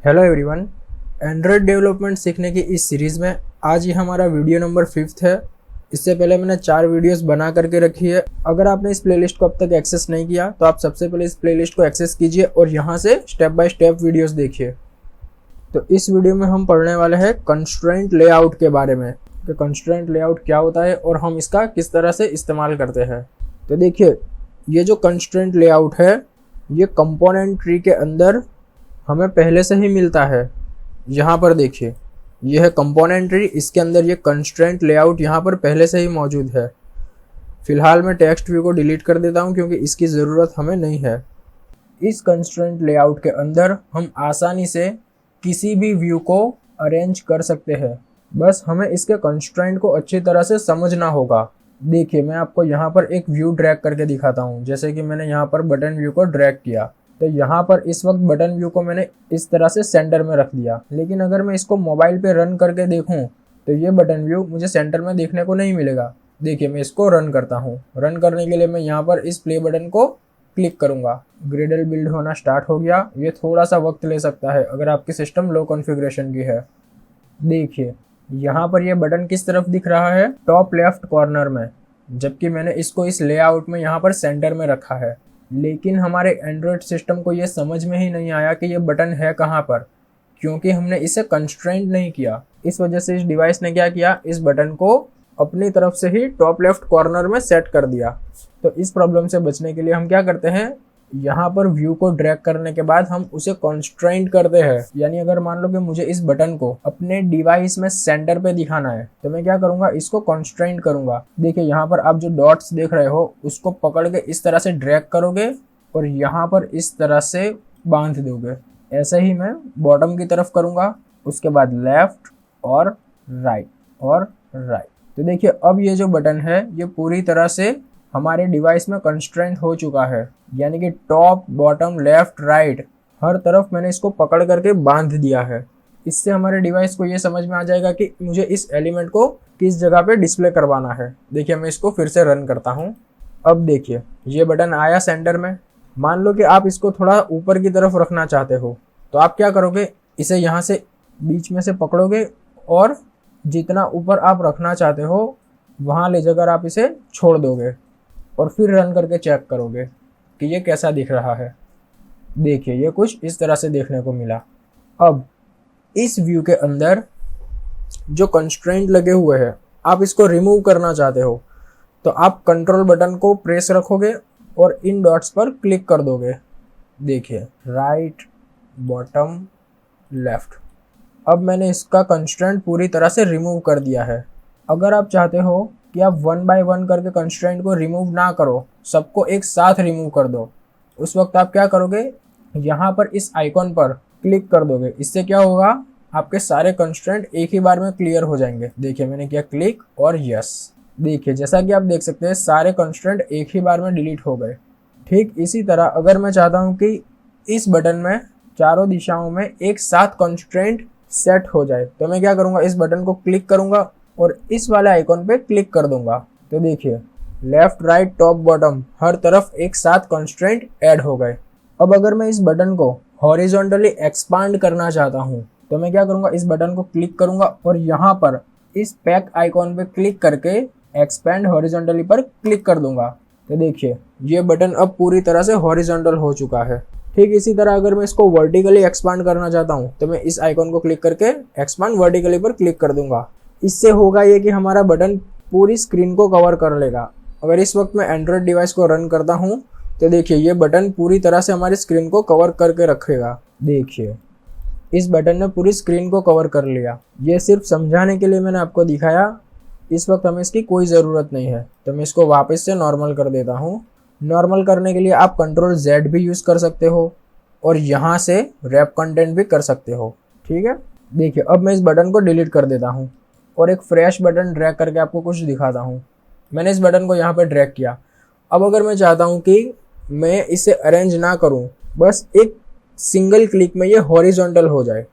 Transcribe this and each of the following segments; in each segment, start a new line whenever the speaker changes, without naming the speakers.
Hello everyone. Android development सीखने की इस सीरीज़ में आज ये हमारा वीडियो नंबर 5 है। इससे पहले मैंने 4 वीडियोस बना करके रखी है। अगर आपने इस प्लेलिस्ट को अब तक एक्सेस नहीं किया तो आप सबसे पहले इस प्लेलिस्ट को एक्सेस कीजिए और यहाँ से स्टेप बाय स्टेप वीडियोस देखिए। तो इस वीडियो में हम पढ़ने वाले हैं कंस्ट्रेंट लेआउट के बारे में कि कंस्ट्रेंट लेआउट क्या होता है और हम इसका किस तरह से इस्तेमाल करते हैं। तो देखिए, ये जो कंस्ट्रेंट लेआउट है ये कंपोनेंट ट्री के अंदर हमें पहले से ही मिलता है। यहाँ पर देखिए, यह है कंपोनेंट ट्री, इसके अंदर ये कंस्ट्रेंट लेआउट यहाँ पर पहले से ही मौजूद है। फिलहाल मैं टेक्स्ट व्यू को डिलीट कर देता हूँ क्योंकि इसकी ज़रूरत हमें नहीं है। इस कंस्ट्रेंट लेआउट के अंदर हम आसानी से किसी भी व्यू को अरेंज कर सकते हैं, बस हमें इसके कंस्ट्रेंट को अच्छी तरह से समझना होगा। देखिए, मैं आपको यहाँ पर एक व्यू ड्रैग करके दिखाता हूँ। जैसे कि मैंने यहाँ पर बटन व्यू को ड्रैग किया तो यहाँ पर इस वक्त बटन व्यू को मैंने इस तरह से सेंटर में रख दिया। लेकिन अगर मैं इसको मोबाइल पे रन करके देखूँ तो ये बटन व्यू मुझे सेंटर में देखने को नहीं मिलेगा। देखिए, मैं इसको रन करता हूँ। रन करने के लिए मैं यहाँ पर इस प्ले बटन को क्लिक करूँगा। ग्रेडल बिल्ड होना स्टार्ट हो गया। ये थोड़ा सा वक्त ले सकता है अगर आपकी सिस्टम लो कॉन्फ़िगरेशन की है। देखिए, यहाँ पर ये बटन किस तरफ दिख रहा है, टॉप लेफ्ट कॉर्नर में, जबकि मैंने इसको इस लेआउट में यहाँ पर सेंटर में रखा है। लेकिन हमारे एंड्रॉयड सिस्टम को ये समझ में ही नहीं आया कि ये बटन है कहाँ पर, क्योंकि हमने इसे कंस्ट्रेंट नहीं किया। इस वजह से इस डिवाइस ने क्या किया, इस बटन को अपनी तरफ से ही टॉप लेफ्ट कॉर्नर में सेट कर दिया। तो इस प्रॉब्लम से बचने के लिए हम क्या करते हैं, यहाँ पर व्यू को ड्रैग करने के बाद हम उसे कंस्ट्रेंट करते हैं। यानी अगर मान लो कि मुझे इस बटन को अपने डिवाइस में सेंटर पे दिखाना है तो मैं क्या करूँगा, इसको कंस्ट्रेंट करूँगा। देखिए, यहाँ पर आप जो डॉट्स देख रहे हो उसको पकड़ के इस तरह से ड्रैग करोगे और यहाँ पर इस तरह से बांध दोगे। ऐसे ही मैं बॉटम की तरफ करूँगा, उसके बाद लेफ्ट और राइट। तो देखिए, अब ये जो बटन है ये पूरी तरह से हमारे डिवाइस में कंस्ट्रेंट हो चुका है। यानी कि टॉप, बॉटम, लेफ्ट, राइट हर तरफ मैंने इसको पकड़ करके बांध दिया है। इससे हमारे डिवाइस को ये समझ में आ जाएगा कि मुझे इस एलिमेंट को किस जगह पे डिस्प्ले करवाना है। देखिए, मैं इसको फिर से रन करता हूँ। अब देखिए, ये बटन आया सेंटर में। मान लो कि आप इसको थोड़ा ऊपर की तरफ रखना चाहते हो तो आप क्या करोगे, इसे यहाँ से बीच में से पकड़ोगे और जितना ऊपर आप रखना चाहते हो वहाँ ले जाकर आप इसे छोड़ दोगे और फिर रन करके चेक करोगे कि ये कैसा दिख रहा है। देखिए, ये कुछ इस तरह से देखने को मिला। अब इस व्यू के अंदर जो कंस्ट्रेंट लगे हुए हैं, आप इसको रिमूव करना चाहते हो तो आप कंट्रोल बटन को प्रेस रखोगे और इन डॉट्स पर क्लिक कर दोगे। देखिए, राइट, बॉटम, लेफ्ट। अब मैंने इसका कंस्ट्रेंट पूरी तरह से रिमूव कर दिया है। अगर आप चाहते हो कि आप 1 बाय 1 करके कंस्ट्रेंट को रिमूव ना करो, सबको एक साथ रिमूव कर दो, उस वक्त आप क्या करोगे, यहाँ पर इस आइकॉन पर क्लिक कर दोगे। इससे क्या होगा, आपके सारे कंस्ट्रेंट एक ही बार में क्लियर हो जाएंगे। देखिए, मैंने किया क्लिक और यस। देखिए, जैसा कि आप देख सकते हैं सारे कंस्ट्रेंट एक ही बार में डिलीट हो गए। ठीक इसी तरह अगर मैं चाहता हूँ कि इस बटन में चारों दिशाओं में एक साथ कंस्ट्रेंट सेट हो जाए तो मैं क्या करूँगा, इस बटन को क्लिक करूँगा और इस वाले आइकॉन पे क्लिक कर दूंगा। तो देखिए, लेफ्ट, राइट, टॉप, बॉटम हर तरफ एक साथ कंस्ट्रेंट ऐड हो गए। अब अगर मैं इस बटन को हॉरिजॉन्टली एक्सपांड करना चाहता हूँ तो मैं क्या करूँगा, इस बटन को क्लिक करूँगा और यहाँ पर इस पैक आइकॉन पे क्लिक करके एक्सपैंड हॉरिजॉन्टली पर क्लिक कर दूंगा। तो देखिए, ये बटन अब पूरी तरह से हॉरिजॉन्टल हो चुका है। ठीक इसी तरह अगर मैं इसको वर्टिकली एक्सपांड करना चाहता हूँ तो मैं इस आइकॉन को क्लिक करके एक्सपांड वर्टिकली पर क्लिक कर दूंगा। इससे होगा ये कि हमारा बटन पूरी स्क्रीन को कवर कर लेगा। अगर इस वक्त मैं एंड्रॉयड डिवाइस को रन करता हूँ तो देखिए, ये बटन पूरी तरह से हमारी स्क्रीन को कवर करके रखेगा। देखिए, इस बटन ने पूरी स्क्रीन को कवर कर लिया। ये सिर्फ समझाने के लिए मैंने आपको दिखाया। इस वक्त हमें इसकी कोई ज़रूरत नहीं है तो मैं इसको वापस से नॉर्मल कर देता हूँ। नॉर्मल करने के लिए आप कंट्रोल Z भी यूज़ कर सकते हो और यहाँ से रैप कंटेंट भी कर सकते हो। ठीक है, देखिए, अब मैं इस बटन को डिलीट कर देता हूँ और एक फ्रेश बटन ड्रैग करके आपको कुछ दिखाता हूँ। मैंने इस बटन को यहाँ पे ड्रैग किया। अब अगर मैं चाहता हूँ कि मैं इसे अरेंज ना करूँ, बस एक सिंगल क्लिक में ये हॉरिजॉन्टल हो जाए,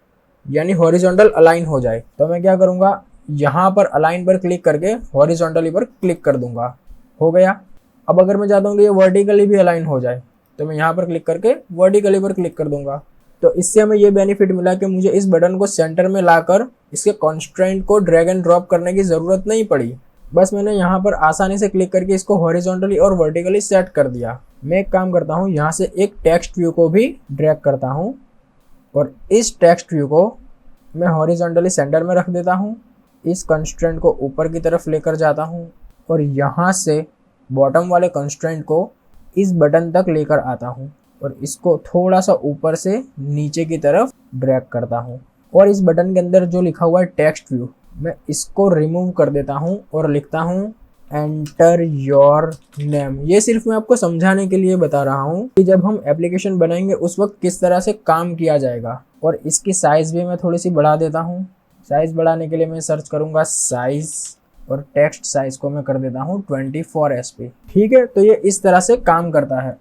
यानी हॉरिजॉन्टल अलाइन हो जाए, तो मैं क्या करूँगा, यहाँ पर अलाइन पर क्लिक करके हॉरिजॉन्टली पर क्लिक कर दूंगा। हो गया। अब अगर मैं चाहता हूँ कि ये वर्टिकली भी अलाइन हो जाए तो मैं यहाँ पर क्लिक करके वर्टिकली पर क्लिक कर दूंगा। तो इससे हमें ये बेनिफिट मिला कि मुझे इस बटन को सेंटर में लाकर इसके कंस्ट्रेंट को ड्रैग एंड ड्रॉप करने की ज़रूरत नहीं पड़ी। बस मैंने यहाँ पर आसानी से क्लिक करके इसको हॉरिजॉन्टली और वर्टिकली सेट कर दिया। मैं एक काम करता हूँ, यहाँ से एक टेक्स्ट व्यू को भी ड्रैग करता हूँ और इस टेक्स्ट व्यू को मैं हॉरिजॉन्टली सेंटर में रख देता हूँ। इस कंस्ट्रेंट को ऊपर की तरफ लेकर जाता हूँ और यहाँ से बॉटम वाले कंस्ट्रेंट को इस बटन तक लेकर आता हूँ और इसको थोड़ा सा ऊपर से नीचे की तरफ ड्रैग करता हूँ। और इस बटन के अंदर जो लिखा हुआ है टेक्स्ट व्यू, मैं इसको रिमूव कर देता हूँ और लिखता हूँ एंटर योर नेम। ये सिर्फ मैं आपको समझाने के लिए बता रहा हूँ कि जब हम एप्लीकेशन बनाएंगे उस वक्त किस तरह से काम किया जाएगा। और इसकी साइज़ भी मैं थोड़ी सी बढ़ा देता हूँ। साइज़ बढ़ाने के लिए मैं सर्च करूँगा साइज़ और टेक्स्ट साइज़ को मैं कर देता हूँ 24 SP। ठीक है, तो ये इस तरह से काम करता है।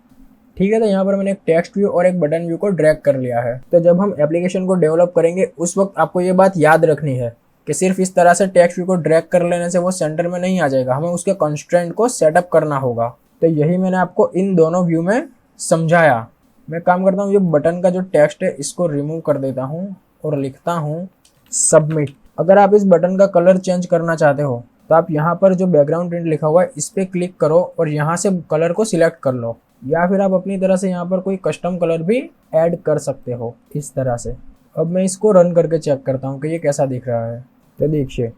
ठीक है, तो यहाँ पर मैंने एक टेक्स्ट व्यू और एक बटन व्यू को ड्रैग कर लिया है। तो जब हम एप्लीकेशन को डेवलप करेंगे उस वक्त आपको ये बात याद रखनी है कि सिर्फ इस तरह से टेक्स्ट व्यू को ड्रैग कर लेने से वो सेंटर में नहीं आ जाएगा, हमें उसके कंस्ट्रेंट को सेटअप करना होगा। तो यही मैंने आपको इन दोनों व्यू में समझाया। मैं काम करता हूँ, ये बटन का जो टेक्स्ट है इसको रिमूव कर देता हूँ और लिखता हूँ सबमिट। अगर आप इस बटन का कलर चेंज करना चाहते हो तो आप यहाँ पर जो बैकग्राउंड प्रिंट लिखा हुआ है इस पर क्लिक करो और यहाँ से कलर को सिलेक्ट कर लो, या फिर आप अपनी तरह से यहाँ पर कोई कस्टम कलर भी ऐड कर सकते हो इस तरह से। अब मैं इसको रन करके चेक करता हूँ कि ये कैसा दिख रहा है। तो देखिए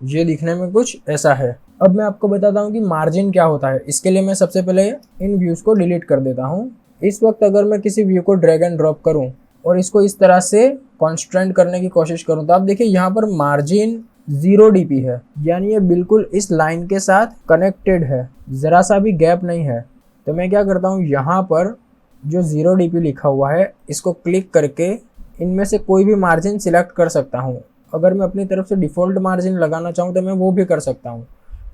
ये दिखने में कुछ ऐसा है। अब मैं आपको बताता हूँ कि मार्जिन क्या होता है। इसके लिए मैं सबसे पहले इन व्यूज़ को डिलीट कर देता हूँ। इस वक्त अगर मैं किसी व्यू को ड्रैग एंड ड्रॉप करूँ और इसको इस तरह से कॉन्स्ट्रेंट करने की कोशिश करूँ तो आप देखिए यहाँ पर मार्जिन 0 dp है, यानी ये बिल्कुल इस लाइन के साथ कनेक्टेड है, ज़रा सा भी गैप नहीं है। तो मैं क्या करता हूँ, यहाँ पर जो 0 dp लिखा हुआ है इसको क्लिक करके इनमें से कोई भी मार्जिन सिलेक्ट कर सकता हूँ। अगर मैं अपनी तरफ से डिफ़ॉल्ट मार्जिन लगाना चाहूँ तो मैं वो भी कर सकता हूँ।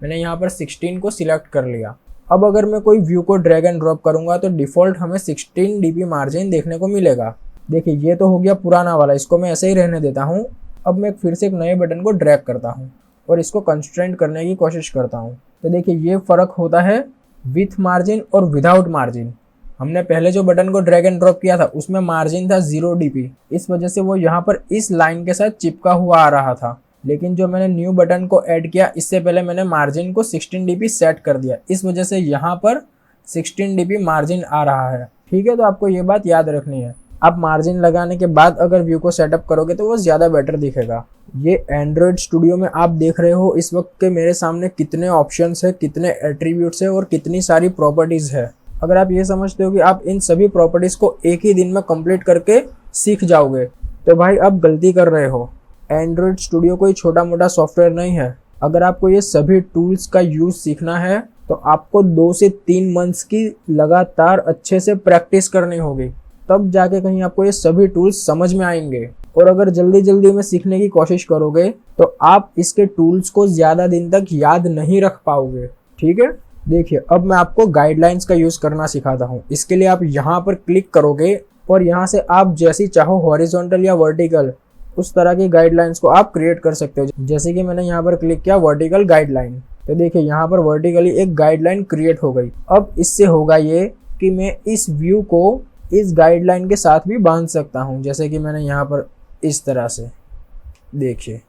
मैंने यहाँ पर 16 को सिलेक्ट कर लिया। अब अगर मैं कोई व्यू को ड्रैग एंड ड्रॉप करूँगा तो डिफ़ॉल्ट हमें 16 dp मार्जिन देखने को मिलेगा। देखिए ये तो हो गया पुराना वाला, इसको मैं ऐसे ही रहने देता हूँ। अब मैं फिर से एक नए बटन को ड्रैग करता हूँ और इसको कंस्ट्रेंट करने की कोशिश करता हूँ। तो देखिए ये फ़र्क होता है विथ मार्जिन और विदाउट मार्जिन। हमने पहले जो बटन को ड्रैग एंड ड्रॉप किया था उसमें मार्जिन था 0 dp, इस वजह से वो यहाँ पर इस लाइन के साथ चिपका हुआ आ रहा था। लेकिन जो मैंने न्यू बटन को ऐड किया इससे पहले मैंने मार्जिन को 16 dp सेट कर दिया, इस वजह से यहाँ पर 16 dp मार्जिन आ रहा है। ठीक है, तो आपको ये बात याद रखनी है। आप मार्जिन लगाने के बाद अगर व्यू को सेटअप करोगे तो वो ज़्यादा बेटर दिखेगा। ये एंड्रॉयड स्टूडियो में आप देख रहे हो इस वक्त के मेरे सामने कितने ऑप्शंस है, कितने एट्रीब्यूट्स है और कितनी सारी प्रॉपर्टीज़ है। अगर आप ये समझते हो कि आप इन सभी प्रॉपर्टीज़ को एक ही दिन में कंप्लीट करके सीख जाओगे तो भाई आप गलती कर रहे हो। एंड्रॉयड स्टूडियो कोई छोटा मोटा सॉफ्टवेयर नहीं है। अगर आपको ये सभी टूल्स का यूज़ सीखना है तो आपको 2 से 3 मंथ्स की लगातार अच्छे से प्रैक्टिस करनी होगी, तब जाके कहीं आपको ये सभी टूल्स समझ में आएंगे। और अगर जल्दी जल्दी में सीखने की कोशिश करोगे तो आप इसके टूल्स को ज़्यादा दिन तक याद नहीं रख पाओगे। ठीक है, देखिए अब मैं आपको गाइडलाइंस का यूज़ करना सिखाता हूँ। इसके लिए आप यहाँ पर क्लिक करोगे और यहाँ से आप जैसी चाहो हॉरिजॉन्टल या वर्टिकल उस तरह की गाइडलाइंस को आप क्रिएट कर सकते हो। जैसे कि मैंने यहाँ पर क्लिक किया वर्टिकल गाइडलाइन, तो देखिए यहाँ पर वर्टिकली एक गाइडलाइन क्रिएट हो गई। अब इससे होगा ये कि मैं इस व्यू को इस गाइडलाइन के साथ भी बांध सकता हूँ, जैसे कि मैंने यहाँ पर इस तरह से। देखिए,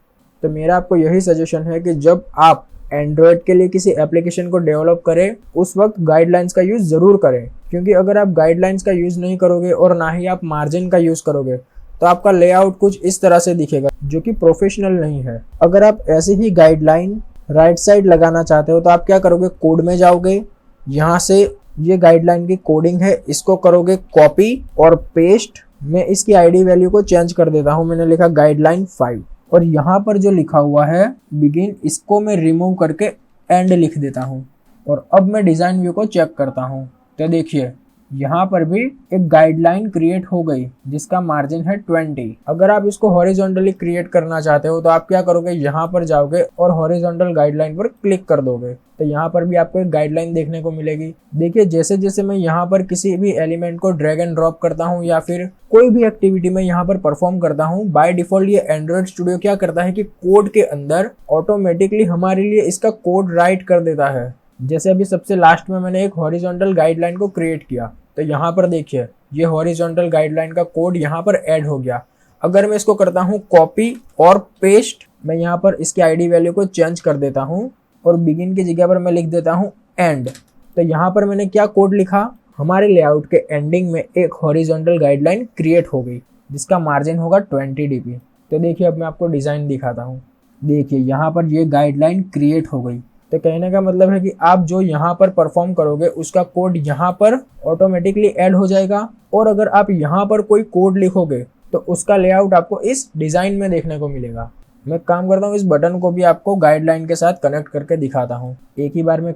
तो मेरा आपको यही सजेशन है कि जब आप एंड्रॉयड के लिए किसी एप्लीकेशन को डेवलप करें उस वक्त गाइडलाइंस का यूज़ ज़रूर करें, क्योंकि अगर आप गाइडलाइंस का यूज़ नहीं करोगे और ना ही आप मार्जिन का यूज़ करोगे तो आपका लेआउट कुछ इस तरह से दिखेगा जो कि प्रोफेशनल नहीं है। अगर आप ऐसी ही गाइडलाइन राइट साइड लगाना चाहते हो तो आप क्या करोगे, कोड में जाओगे, यहाँ से ये गाइडलाइन की कोडिंग है इसको करोगे कॉपी और पेस्ट। मैं इसकी आईडी वैल्यू को चेंज कर देता हूँ, मैंने लिखा गाइडलाइन 5 और यहाँ पर जो लिखा हुआ है बिगिन इसको मैं रिमूव करके एंड लिख देता हूँ। और अब मैं डिज़ाइन व्यू को चेक करता हूँ तो देखिए यहाँ पर भी एक गाइडलाइन क्रिएट हो गई जिसका मार्जिन है 20। अगर आप इसको हॉरिजॉन्टली क्रिएट करना चाहते हो तो आप क्या करोगे, यहाँ पर जाओगे और हॉरिजॉन्टल गाइडलाइन पर क्लिक कर दोगे तो यहाँ पर भी आपको एक गाइडलाइन देखने को मिलेगी। देखिए जैसे जैसे मैं यहाँ पर किसी भी एलिमेंट को ड्रैग एंड ड्रॉप करता हूँ या फिर कोई भी एक्टिविटी में यहाँ पर परफॉर्म करता हूँ, बाय डिफॉल्ट ये एंड्रॉयड स्टूडियो क्या करता है कि कोड के अंदर ऑटोमेटिकली हमारे लिए इसका कोड राइट कर देता है। जैसे अभी सबसे लास्ट में मैंने एक हॉरिजॉन्टल गाइडलाइन को क्रिएट किया तो यहाँ पर देखिए ये हॉरिजॉन्टल गाइडलाइन का कोड यहाँ पर ऐड हो गया। अगर मैं इसको करता हूँ कॉपी और पेस्ट, मैं यहाँ पर इसकी आईडी वैल्यू को चेंज कर देता हूँ और बिगिन की जगह पर मैं लिख देता हूँ एंड। तो यहाँ पर मैंने क्या कोड लिखा, हमारे लेआउट के एंडिंग में एक हॉरिजॉन्टल गाइडलाइन क्रिएट हो गई जिसका मार्जिन होगा 20 dp। तो देखिए अब मैं आपको डिज़ाइन दिखाता हूँ। देखिए यहाँ पर ये गाइडलाइन क्रिएट हो गई। तो कहने का मतलब है कि आप जो यहाँ पर परफॉर्म करोगे उसका कोड यहाँ पर ऑटोमेटिकली ऐड हो जाएगा, और अगर आप यहाँ पर कोई कोड लिखोगे तो उसका लेआउट आपको इस डिज़ाइन में देखने को मिलेगा। मैं काम करता हूँ, इस बटन को भी आपको गाइडलाइन के साथ कनेक्ट करके दिखाता हूँ। एक ही बार में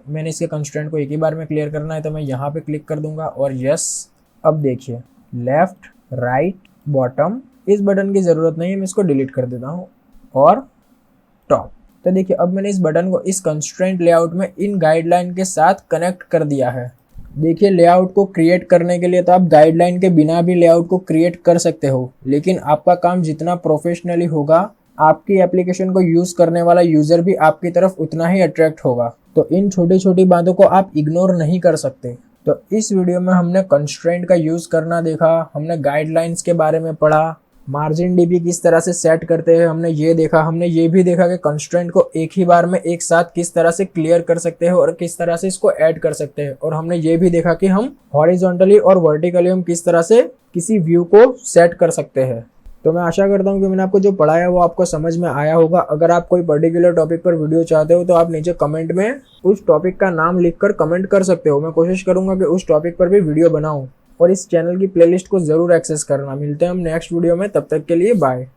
मैंने इसके कंस्ट्रेंट को एक ही बार में क्लियर करना है, तो मैं यहाँ पे क्लिक कर दूंगा और यस। अब देखिए लेफ्ट राइट बॉटम, इस बटन की ज़रूरत नहीं है, मैं इसको डिलीट कर देता हूँ, और टॉप। तो देखिए अब मैंने इस बटन को इस कंस्ट्रेंट लेआउट में इन गाइडलाइन के साथ कनेक्ट कर दिया है। देखिए लेआउट को क्रिएट करने के लिए तो आप गाइडलाइन के बिना भी लेआउट को क्रिएट कर सकते हो, लेकिन आपका काम जितना प्रोफेशनली होगा, आपकी एप्लीकेशन को यूज करने वाला यूजर भी आपकी तरफ उतना ही अट्रैक्ट होगा। तो इन छोटी छोटी बातों को आप इग्नोर नहीं कर सकते। तो इस वीडियो में हमने कंस्ट्रेंट का यूज करना देखा, हमने गाइडलाइंस के बारे में पढ़ा, मार्जिन डीबी किस तरह से सेट करते हैं हमने ये देखा, हमने ये भी देखा कि कंस्ट्रेंट को एक ही बार में एक साथ किस तरह से क्लियर कर सकते हैं और किस तरह से इसको ऐड कर सकते हैं, और हमने ये भी देखा कि हम हॉरिजॉन्टली और वर्टिकली हम किस तरह से किसी व्यू को सेट कर सकते हैं। तो मैं आशा करता हूँ कि मैंने आपको जो पढ़ाया वो आपको समझ में आया होगा। अगर आप कोई पर्टिकुलर टॉपिक पर वीडियो चाहते हो तो आप नीचे कमेंट में उस टॉपिक का नाम लिखकर कमेंट कर सकते हो। मैं कोशिश करूंगा कि उस टॉपिक पर भी वीडियो बनाऊं, और इस चैनल की प्लेलिस्ट को जरूर एक्सेस करना। मिलते हैं हम नेक्स्ट वीडियो में, तब तक के लिए बाय।